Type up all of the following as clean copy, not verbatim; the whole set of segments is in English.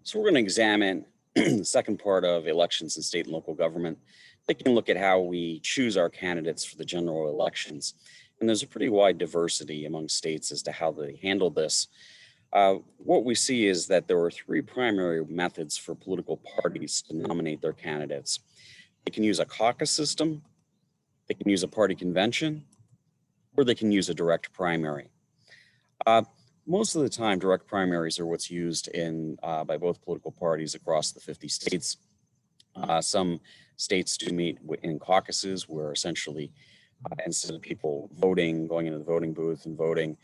So we're going to examine the second part of elections in state and local government, taking a look at how we choose our candidates for the general elections. And there's a pretty wide diversity among states as to how they handle this. What we see is that there are three primary methods for political parties to nominate their candidates. They can use a caucus system, they can use a party convention, or they can use a direct primary. Most of the time, direct primaries are what's used by both political parties across the 50 states. Some states do meet in caucuses where essentially instead of people voting, going into the voting booth and voting,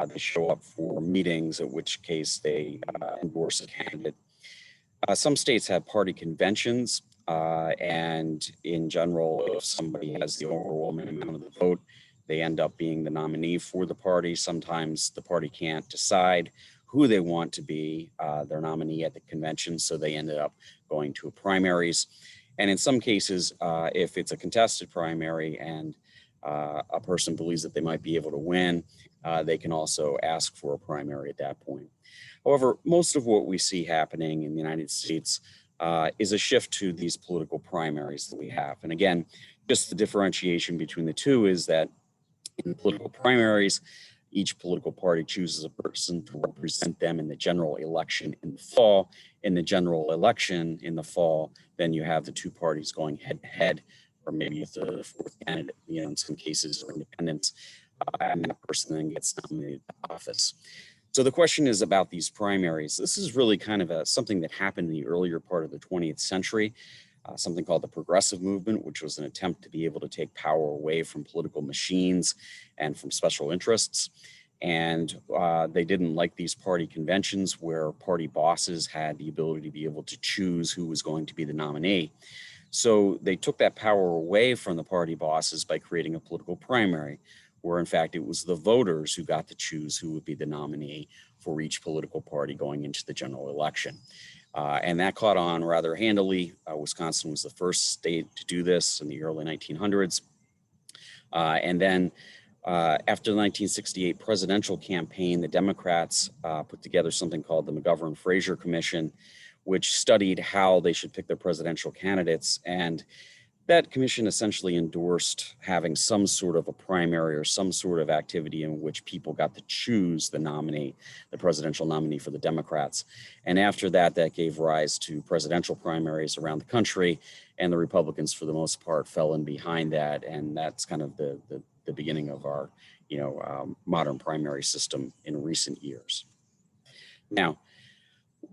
they show up for meetings, in which case they endorse a candidate. Some states have party conventions, and in general, if somebody has the overwhelming amount of the vote, they end up being the nominee for the party. Sometimes the party can't decide who they want to be their nominee at the convention, so they ended up going to primaries. And in some cases, if it's a contested primary and a person believes that they might be able to win, they can also ask for a primary at that point. However, most of what we see happening in the United States is a shift to these political primaries that we have. And again, just the differentiation between the two is that in political primaries, each political party chooses a person to represent them in the general election in the fall. In the general election in the fall, then you have the two parties going head to head, or maybe a third or fourth candidate, in some cases, or independents, and that person then gets nominated to office. So the question is about these primaries. This is really kind of something that happened in the earlier part of the 20th century. Something called the Progressive Movement, which was an attempt to be able to take power away from political machines and from special interests. And they didn't like these party conventions where party bosses had the ability to be able to choose who was going to be the nominee. So they took that power away from the party bosses by creating a political primary, where in fact it was the voters who got to choose who would be the nominee for each political party going into the general election. And that caught on rather handily. Wisconsin was the first state to do this in the early 1900s. And then after the 1968 presidential campaign, the Democrats put together something called the McGovern-Fraser Commission, which studied how they should pick their presidential candidates. And that commission essentially endorsed having some sort of a primary or some sort of activity in which people got to choose the nominee, the presidential nominee for the Democrats. And after that, that gave rise to presidential primaries around the country, and the Republicans, for the most part, fell in behind that. And that's kind of the beginning of our, modern primary system in recent years. Now,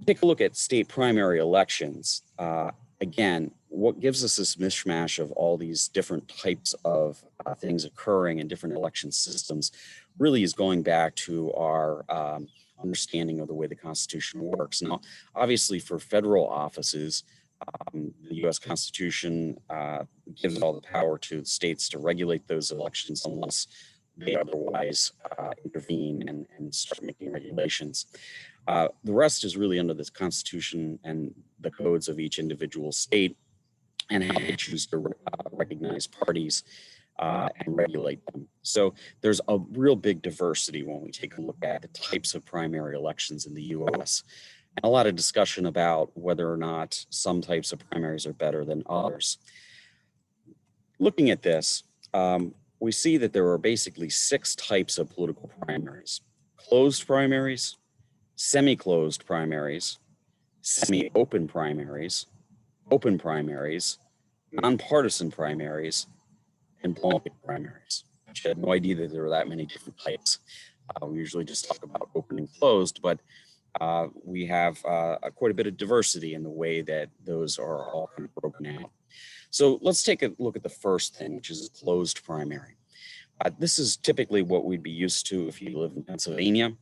take a look at state primary elections. Again, what gives us this mishmash of all these different types of things occurring in different election systems really is going back to our understanding of the way the Constitution works. Now, obviously for federal offices, the U.S. Constitution gives all the power to the states to regulate those elections unless they otherwise intervene and start making regulations. The rest is really under the Constitution and the codes of each individual state, and how they choose to recognize parties and regulate them. So there's a real big diversity when we take a look at the types of primary elections in the U.S. And a lot of discussion about whether or not some types of primaries are better than others. Looking at this, we see that there are basically 6 types of political primaries: closed primaries, semi-closed primaries, semi-open primaries, open primaries, nonpartisan primaries, and blanket primaries. I had no idea that there were that many different types. We usually just talk about open and closed, but we have quite a bit of diversity in the way that those are all kind of broken out. So let's take a look at the first thing, which is a closed primary. This is typically what we'd be used to if you live in Pennsylvania.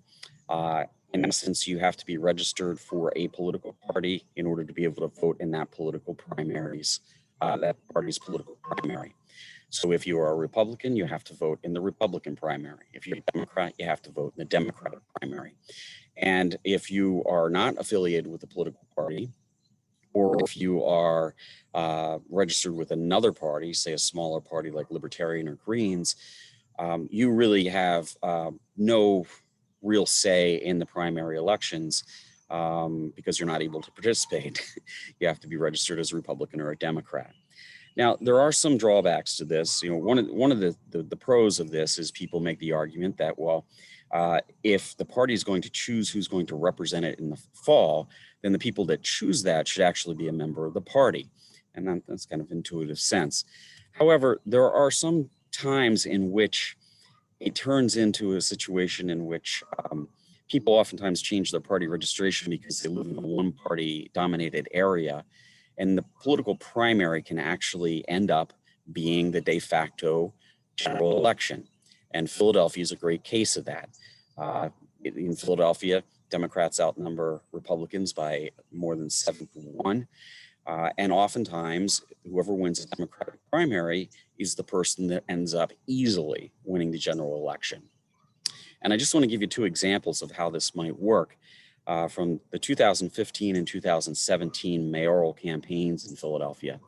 In essence, you have to be registered for a political party in order to be able to vote in that political primaries, that party's political primary. So if you are a Republican, you have to vote in the Republican primary. If you're a Democrat, you have to vote in the Democratic primary. And if you are not affiliated with a political party, or if you are registered with another party, say a smaller party like Libertarian or Greens, you really have no real say in the primary elections because you're not able to participate. You have to be registered as a Republican or a Democrat. Now, there are some drawbacks to this. One of the pros of this is people make the argument that, well, if the party is going to choose who's going to represent it in the fall, then the people that choose that should actually be a member of the party. And that's kind of intuitive sense. However, there are some times in which it turns into a situation in which people oftentimes change their party registration because they live in a one-party dominated area, and the political primary can actually end up being the de facto general election. And Philadelphia is a great case of that. In Philadelphia, Democrats outnumber Republicans by more than 7-1. And oftentimes, whoever wins the Democratic primary is the person that ends up easily winning the general election. And I just want to give you two examples of how this might work from the 2015 and 2017 mayoral campaigns in Philadelphia.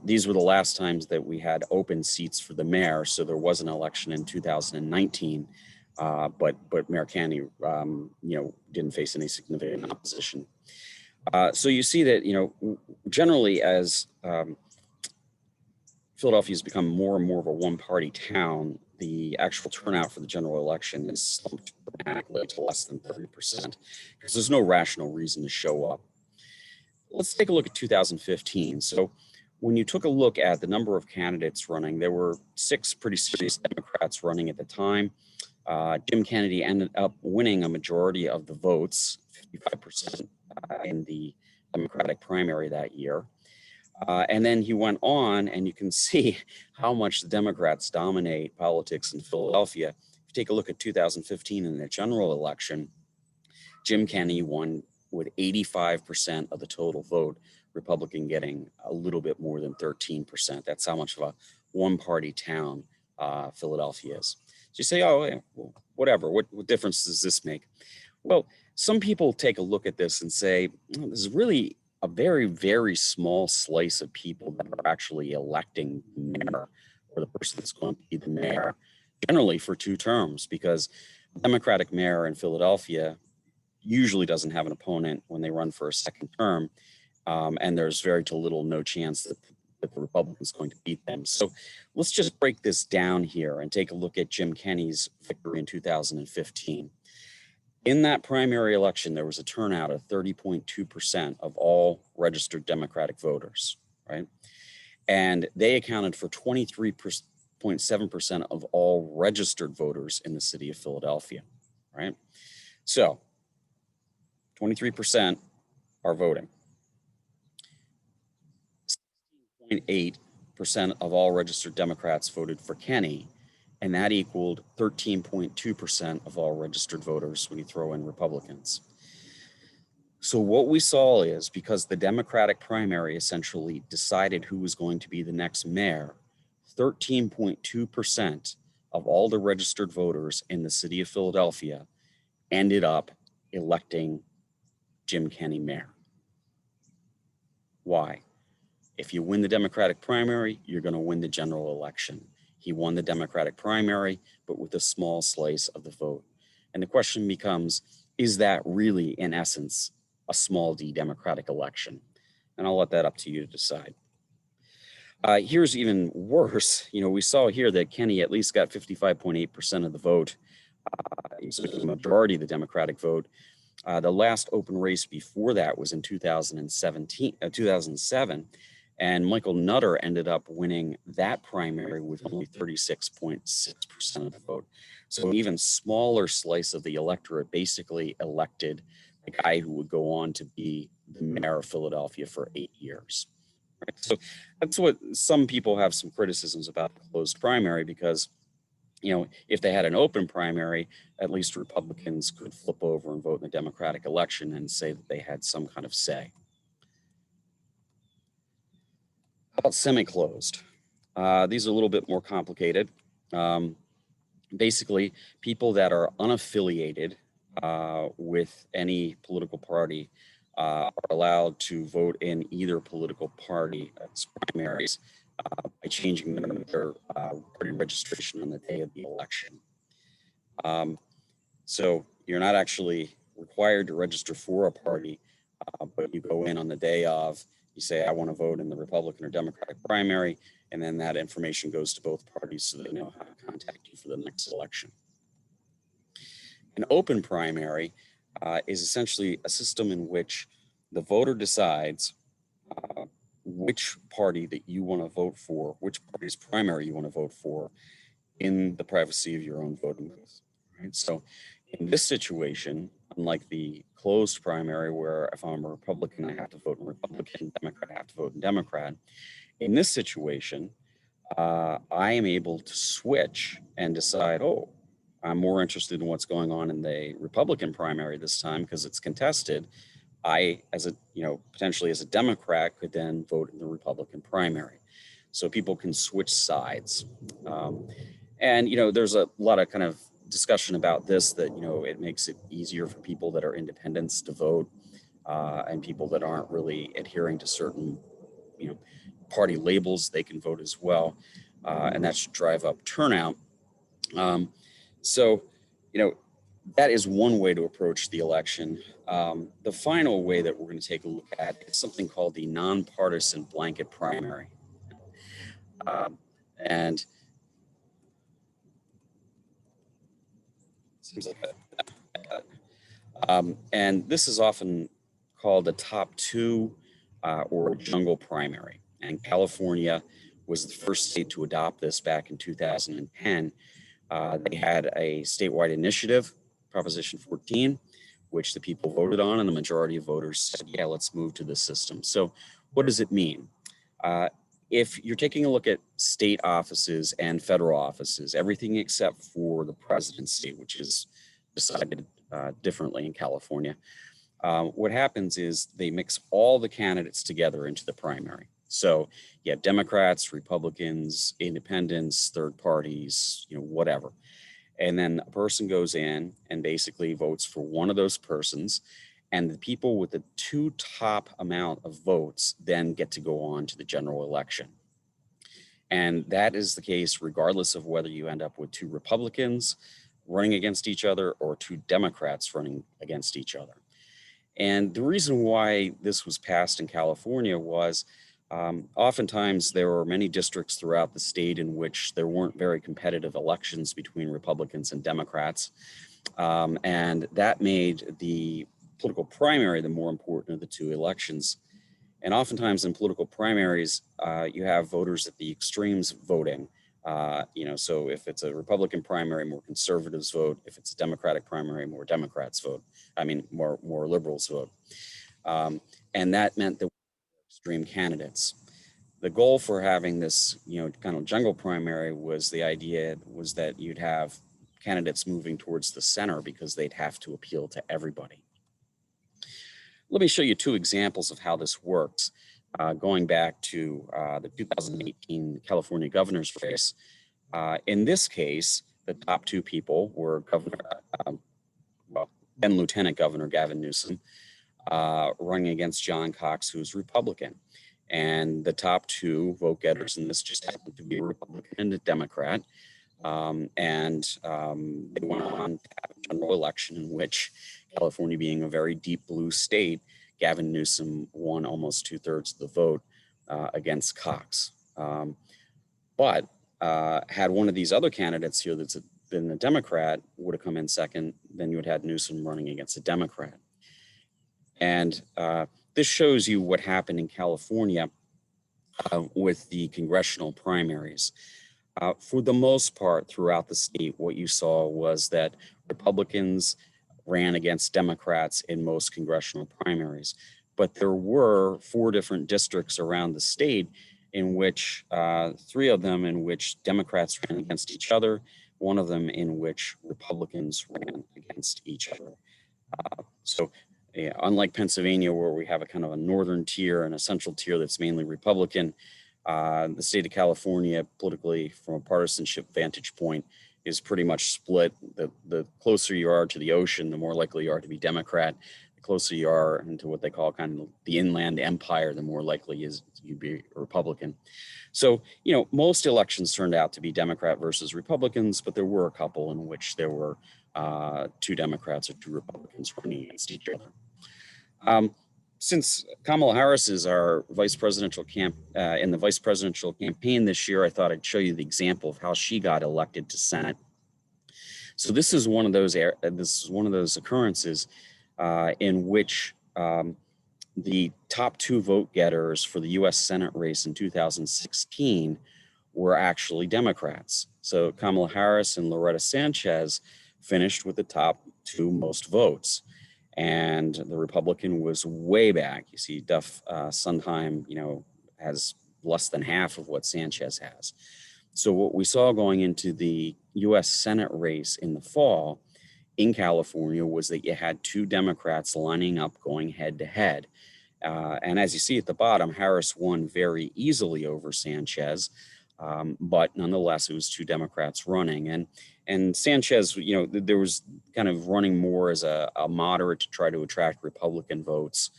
These were the last times that we had open seats for the mayor, so there was an election in 2019, but Mayor Kennedy, didn't face any significant opposition. So you see that, generally as Philadelphia has become more and more of a one-party town, the actual turnout for the general election is slumped dramatically to less than 30% because there's no rational reason to show up. Let's take a look at 2015. So when you took a look at the number of candidates running, there were 6 pretty serious Democrats running at the time. Jim Kennedy ended up winning a majority of the votes, 55% in the Democratic primary that year. And then he went on, and you can see how much the Democrats dominate politics in Philadelphia. If you take a look at 2015 in the general election, Jim Kennedy won with 85% of the total vote, Republican getting a little bit more than 13%. That's how much of a one-party town Philadelphia is. So you say, oh, yeah, well, whatever, what difference does this make? Well, some people take a look at this and say, oh, this is really a very, very small slice of people that are actually electing the mayor or the person that's going to be the mayor, generally for 2 terms, because the Democratic mayor in Philadelphia usually doesn't have an opponent when they run for a second term, and there's very little, no chance that the Republican's going to beat them. So let's just break this down here and take a look at Jim Kenney's victory in 2015. In that primary election, there was a turnout of 30.2% of all registered Democratic voters, right? And they accounted for 23.7% of all registered voters in the city of Philadelphia, right? So 23% are voting. 16.8% of all registered Democrats voted for Kenney, and that equaled 13.2% of all registered voters when you throw in Republicans. So what we saw is, because the Democratic primary essentially decided who was going to be the next mayor, 13.2% of all the registered voters in the city of Philadelphia ended up electing Jim Kenney mayor. Why? If you win the Democratic primary, you're going to win the general election. He won the Democratic primary, but with a small slice of the vote. And the question becomes, is that really, in essence, a small d Democratic election? And I'll let that up to you to decide. Here's even worse. We saw here that Kenney at least got 55.8% of the vote. So the majority of the Democratic vote. The last open race before that was in 2007. And Michael Nutter ended up winning that primary with only 36.6% of the vote. So an even smaller slice of the electorate basically elected the guy who would go on to be the mayor of Philadelphia for 8 years. Right? So that's what some people have some criticisms about the closed primary, because if they had an open primary, at least Republicans could flip over and vote in the Democratic election and say that they had some kind of say. About semi-closed. These are a little bit more complicated. Basically, people that are unaffiliated with any political party are allowed to vote in either political party as primaries by changing their party registration on the day of the election. So you're not actually required to register for a party, but you go in on the day of, you say, I want to vote in the Republican or Democratic primary, and then that information goes to both parties so they know how to contact you for the next election. An open primary is essentially a system in which the voter decides which party that you want to vote for, which party's primary you want to vote for in the privacy of your own voting booth. Right? So in this situation, unlike the closed primary where if I'm a Republican, I have to vote in Republican, Democrat, I have to vote in Democrat. In this situation, I am able to switch and decide, oh, I'm more interested in what's going on in the Republican primary this time because it's contested. I, as a, potentially as a Democrat, could then vote in the Republican primary. So people can switch sides. And, there's a lot of kind of discussion about this that, it makes it easier for people that are independents to vote and people that aren't really adhering to certain, party labels, they can vote as well. And that should drive up turnout. So, that is one way to approach the election. The final way that we're going to take a look at is something called the nonpartisan blanket primary. And seems like and this is often called a top two or jungle primary. And California was the first state to adopt this back in 2010. They had a statewide initiative, Proposition 14, which the people voted on, and the majority of voters said, yeah, let's move to this system. So what does it mean? If you're taking a look at state offices and federal offices, everything except for the president's state, which is decided differently in California, what happens is they mix all the candidates together into the primary. So you have Democrats, Republicans, independents, third parties, whatever. And then a person goes in and basically votes for one of those persons. And the people with the two top amount of votes then get to go on to the general election. And that is the case regardless of whether you end up with two Republicans running against each other or two Democrats running against each other. And the reason why this was passed in California was oftentimes there were many districts throughout the state in which there weren't very competitive elections between Republicans and Democrats. And that made the political primary the more important of the two elections. And oftentimes in political primaries, you have voters at the extremes voting. So if it's a Republican primary, more conservatives vote. If it's a Democratic primary, more Democrats vote. More liberals vote. And that meant that extreme candidates. The goal for having this, kind of jungle primary was the idea was that you'd have candidates moving towards the center because they'd have to appeal to everybody. Let me show you two examples of how this works. Going back to the 2018 California governor's race. In this case, the top two people were then Lieutenant Governor Gavin Newsom running against John Cox, who's Republican. And the top two vote getters in this just happened to be a Republican and a Democrat. They went on to have a general election in which California being a very deep blue state, Gavin Newsom won almost 2/3 of the vote against Cox. But had one of these other candidates here that's been a Democrat would have come in second, then you would have had Newsom running against a Democrat. And this shows you what happened in California with the congressional primaries. For the most part, throughout the state, what you saw was that Republicans ran against Democrats in most congressional primaries. But there were 4 different districts around the state in which 3 of them in which Democrats ran against each other, 1 of them in which Republicans ran against each other. Unlike Pennsylvania, where we have a kind of a northern tier and a central tier that's mainly Republican, the state of California, politically, from a partisanship vantage point, is pretty much split. The closer you are to the ocean, the more likely you are to be Democrat. The closer you are into what they call kind of the inland empire, the more likely is you be a Republican. So, most elections turned out to be Democrat versus Republicans, but there were a couple in which there were two Democrats or two Republicans running against each other. Since Kamala Harris is our vice presidential in the vice presidential campaign this year, I thought I'd show you the example of how she got elected to Senate. So this is one of those occurrences in which the top two vote getters for the U.S. Senate race in 2016 were actually Democrats. So Kamala Harris and Loretta Sanchez finished with the top two most votes. And the Republican was way back. You see, Duff Sondheim, has less than half of what Sanchez has. So what we saw going into the U.S. Senate race in the fall in California was that you had two Democrats lining up going head to head. And as you see at the bottom, Harris won very easily over Sanchez. But nonetheless, it was two Democrats running. And Sanchez, there was kind of running more as a moderate to try to attract Republican votes.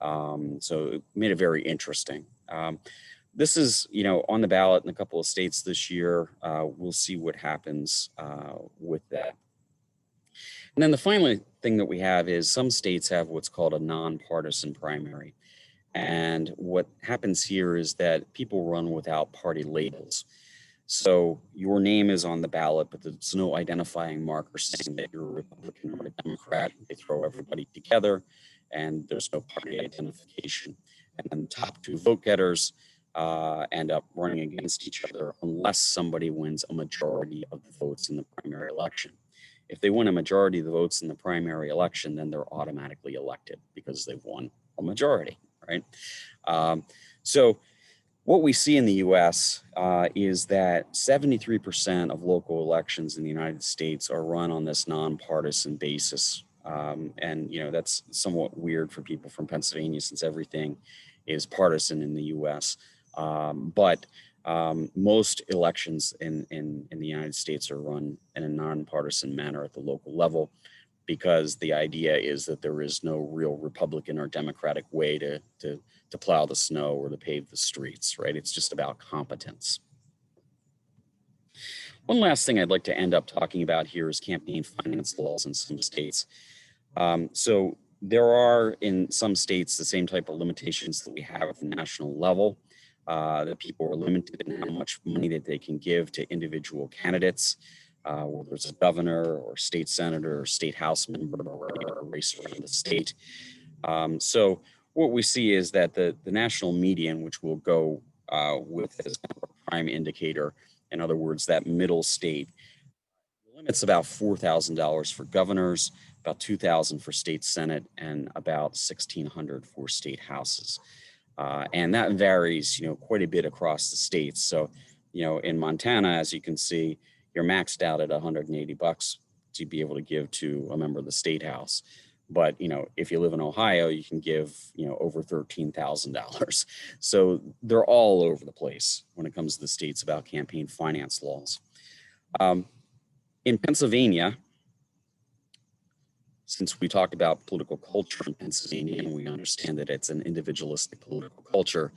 So it made it very interesting. This is, on the ballot in a couple of states this year. We'll see what happens with that. And then the final thing that we have is some states have what's called a nonpartisan primary. And what happens here is that people run without party labels. So your name is on the ballot, but there's no identifying marker saying that you're a Republican or a Democrat. They throw everybody together and there's no party identification. And then the top two vote getters end up running against each other unless somebody wins a majority of the votes in the primary election. If they win a majority of the votes in the primary election, then they're automatically elected because they've won a majority. Right. So what we see in the U.S. Is that 73% of local elections in the United States are run on this nonpartisan basis. And, that's somewhat weird for people from Pennsylvania since everything is partisan in the U.S. But most elections in the United States are run in a nonpartisan manner at the local level, because the idea is that there is no real Republican or Democratic way to plow the snow or to pave the streets, right? It's just about competence. One last thing I'd like to end up talking about here is campaign finance laws in some states. So there are in some states the same type of limitations that we have at the national level, that people are limited in how much money that they can give to individual candidates. Whether it's a governor or state senator or state house member or a race around the state. So what we see is that the national median, which we'll go with as kind of a prime indicator, in other words, that middle state, limits about $4,000 for governors, about $2,000 for state senate, and about $1,600 for state houses. And that varies, quite a bit across the states. So, in Montana, as you can see, you're maxed out at $180 to be able to give to a member of the state house. But, if you live in Ohio, you can give, over $13,000. So they're all over the place when it comes to the states about campaign finance laws. In Pennsylvania, since we talked about political culture in Pennsylvania, and we understand that it's an individualistic political culture,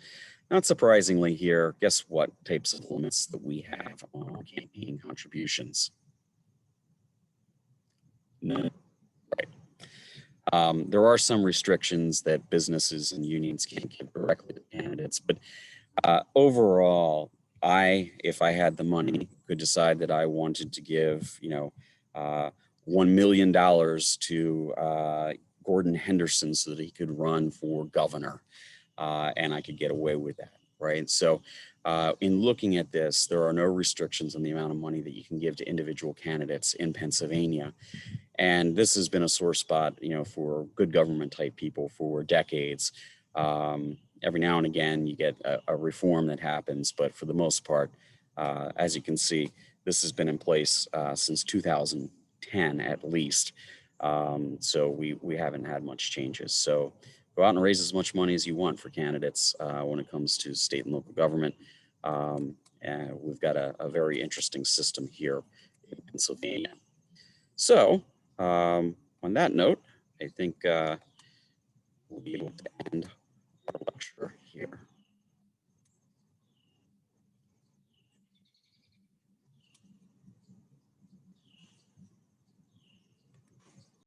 not surprisingly here, guess what types of limits that we have on campaign contributions? None. Right. There are some restrictions that businesses and unions can't give directly to candidates, but overall, if I had the money, could decide that I wanted to give, $1 million to Gordon Henderson so that he could run for governor. And I could get away with that, right? So in looking at this, there are no restrictions on the amount of money that you can give to individual candidates in Pennsylvania. And this has been a sore spot, for good government type people for decades. Every now and again, you get a reform that happens, but for the most part, as you can see, this has been in place since 2010 at least. So we haven't had much changes. So go out and raise as much money as you want for candidates when it comes to state and local government. And we've got a very interesting system here in Pennsylvania. So on that note, I think we'll be able to end